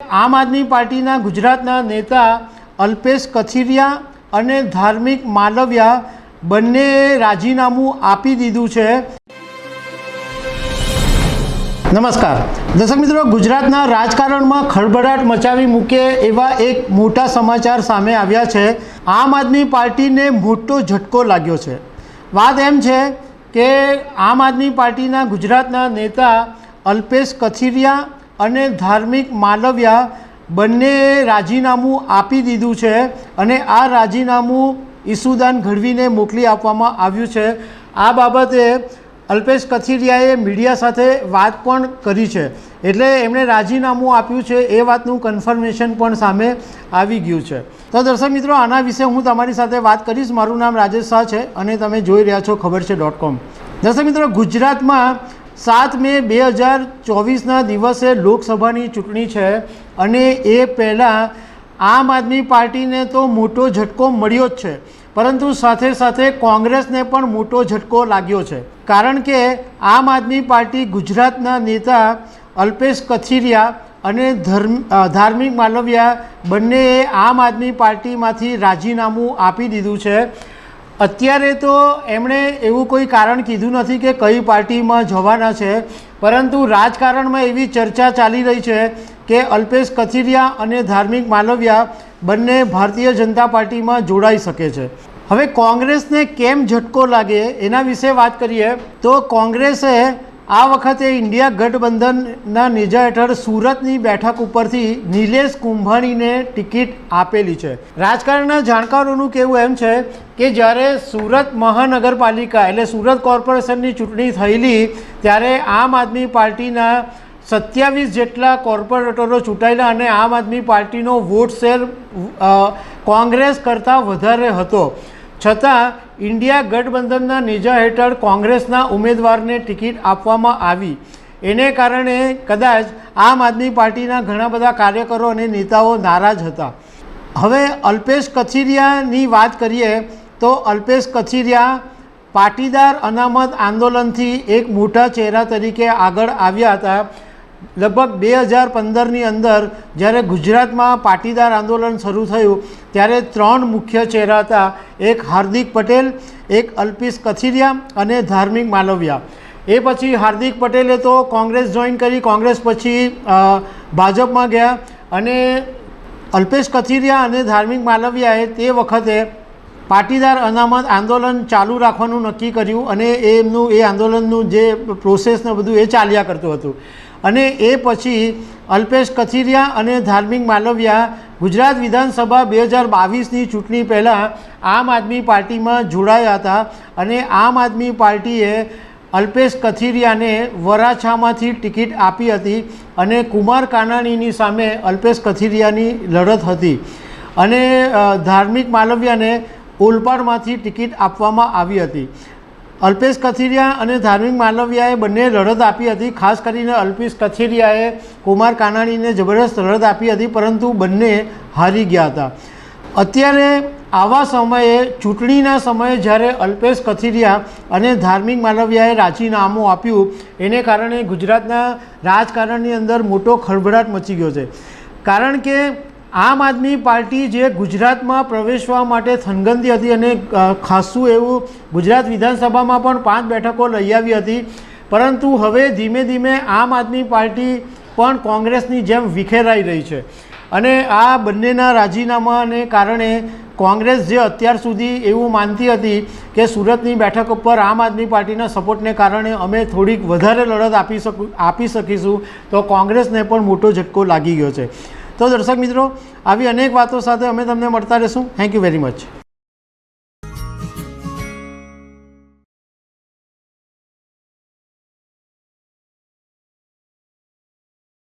આમ આદમી પાર્ટીના ગુજરાતના નેતા અલ્પેશ કથિરિયા અને ધાર્મિક માલવિયા બંનેએ રાજીનામું આપી દીધું છે। નમસ્કાર દર્શક મિત્રો, ગુજરાતના રાજકારણમાં ખળભળાટ મચાવી મૂકે એવા એક મોટા સમાચાર સામે આવ્યા છે। આમ આદમી પાર્ટીને મોટો ઝટકો લાગ્યો છે। વાત એમ છે કે આમ આદમી પાર્ટીના ગુજરાતના નેતા અલ્પેશ કથિરિયા અને ધાર્મિક માલવિયા બંનેએ રાજીનામું આપી દીધું છે અને આ રાજીનામું ઈસુદાન ગઢવીને મોકલી આપવામાં આવ્યું છે। આ બાબતે અલ્પેશ કથિરિયાએ મીડિયા સાથે વાત પણ કરી છે, એટલે એમણે રાજીનામું આપ્યું છે એ વાતનું કન્ફર્મેશન પણ સામે આવી ગયું છે। તો દર્શક મિત્રો, આના વિશે હું તમારી સાથે વાત કરીશ। મારું નામ રાજેશ શાહ છે અને તમે જોઈ રહ્યા છો ખબર છે.com। દર્શક મિત્રો, ગુજરાતમાં 7 મે 2024ના દિવસે લોકસભાની ચૂંટણી છે અને એ પહેલાં આમ આદમી પાર્ટીને તો મોટો ઝટકો મળ્યો જ છે, પરંતુ સાથે સાથે કોંગ્રેસને પણ મોટો ઝટકો લાગ્યો છે। કારણ કે આમ આદમી પાર્ટી ગુજરાતના નેતા અલ્પેશ કથિરિયા અને ધાર્મિક માલવિયા બંનેએ આમ આદમી પાર્ટીમાંથી રાજીનામું આપી દીધું છે। અત્યારે તો એમણે એવું કોઈ કારણ કીધું નથી કે કઈ પાર્ટીમાં જવાના છે, પરંતુ રાજકારણમાં એવી ચર્ચા ચાલી રહી છે કે અલ્પેશ કથિરિયા અને ધાર્મિક માલવિયા બંને ભારતીય જનતા પાર્ટીમાં જોડાઈ શકે છે। હવે કોંગ્રેસને કેમ ઝટકો લાગે એના વિશે વાત કરીએ તો કોંગ્રેસે આ વખતે ઇન્ડિયા ગઠબંધનના નેજા હેઠળ સુરતની બેઠક ઉપરથી નિલેશ કુંભાણીને ટિકિટ આપેલી છે। રાજકારણના જાણકારોનું કહેવું એમ છે કે જ્યારે સુરત મહાનગરપાલિકા એટલે સુરત કોર્પોરેશનની ચૂંટણી થયેલી ત્યારે આમ આદમી પાર્ટીના 27 જેટલા કોર્પોરેટરો ચૂંટાયેલા અને આમ આદમી પાર્ટીનો વોટ શેર કોંગ્રેસ કરતાં વધારે હતો, છતાં ઇન્ડિયા ગઠબંધનના નેજા હેઠળ કોંગ્રેસના ઉમેદવારને ટિકિટ આપવામાં આવી। એને કારણે કદાચ આમ આદમી પાર્ટીના ઘણા બધા કાર્યકરો અને નેતાઓ નારાજ હતા। હવે અલ્પેશ કથિરિયાની વાત કરીએ તો અલ્પેશ કથિરિયા પાટીદાર અનામત આંદોલનથી એક મોટા ચહેરા તરીકે આગળ આવ્યા હતા। લગભગ 2015ની અંદર જ્યારે ગુજરાતમાં પાટીદાર આંદોલન શરૂ થયું ત્યારે 3 મુખ્ય ચહેરા હતા, એક હાર્દિક પટેલ, એક અલ્પેશ કથિરિયા અને ધાર્મિક માલવિયા। એ પછી હાર્દિક પટેલે તો કોંગ્રેસ જોઈન કરી, કોંગ્રેસ પછી ભાજપમાં ગયા અને અલ્પેશ કથિરિયા અને ધાર્મિક માલવિયાએ તે વખતે પાટીદાર અનામત આંદોલન ચાલુ રાખવાનું નક્કી કર્યું અને એ આંદોલનનું જે પ્રોસેસ ને બધું એ ચાલ્યા કરતું હતું। અને એ પછી અલ્પેશ કથિરિયા અને ધાર્મિક માલવિયા ગુજરાત વિધાનસભા 2022ની ચૂંટણી પહેલાં આમ આદમી પાર્ટીમાં જોડાયા હતા અને આમ આદમી પાર્ટીએ અલ્પેશ કથિરિયાને વરાછામાંથી ટિકિટ આપી હતી અને કુમાર કાનાણીની સામે અલ્પેશ કથિરિયાની લડત હતી અને ધાર્મિક માલવિયાને ઓલપાડમાંથી ટિકિટ આપવામાં આવી હતી। અલ્પેશ કથિરિયા અને ધાર્મિક માલવિયાએ બંને લડત આપી હતી। ખાસ કરીને અલ્પેશ કથિરિયાએ કુમાર કાનાણીને જબરદસ્ત લડત આપી હતી, પરંતુ બંને હારી ગયા હતા। અત્યારે આવા સમયે ચૂંટણીના સમયે જ્યારે અલ્પેશ કથિરિયા અને ધાર્મિક માલવિયાએ રાજીનામું આપ્યું એને કારણે ગુજરાતના રાજકારણની અંદર મોટો ખળભળાટ મચી ગયો છે। કારણ કે આમ આદમી પાર્ટી જે ગુજરાતમાં પ્રવેશવા માટે થનગનતી હતી અને ખાસું એવું ગુજરાત વિધાનસભામાં પણ 5 બેઠકો લઈ આવી હતી, પરંતુ હવે ધીમે ધીમે આમ આદમી પાર્ટી પણ કોંગ્રેસની જેમ વિખેરાઈ રહી છે અને આ બંનેના રાજીનામાને કારણે કોંગ્રેસ જે અત્યાર સુધી એવું માનતી હતી કે સુરતની બેઠક ઉપર આમ આદમી પાર્ટીના સપોર્ટને કારણે અમે થોડીક વધારે લડત આપી શકીશું, તો કોંગ્રેસને પણ મોટો ઝટકો લાગી ગયો છે। તો દર્શક મિત્રો, આવી અનેક વાતો સાથે અમે તમને મળતા રહીશું। Thank you very much.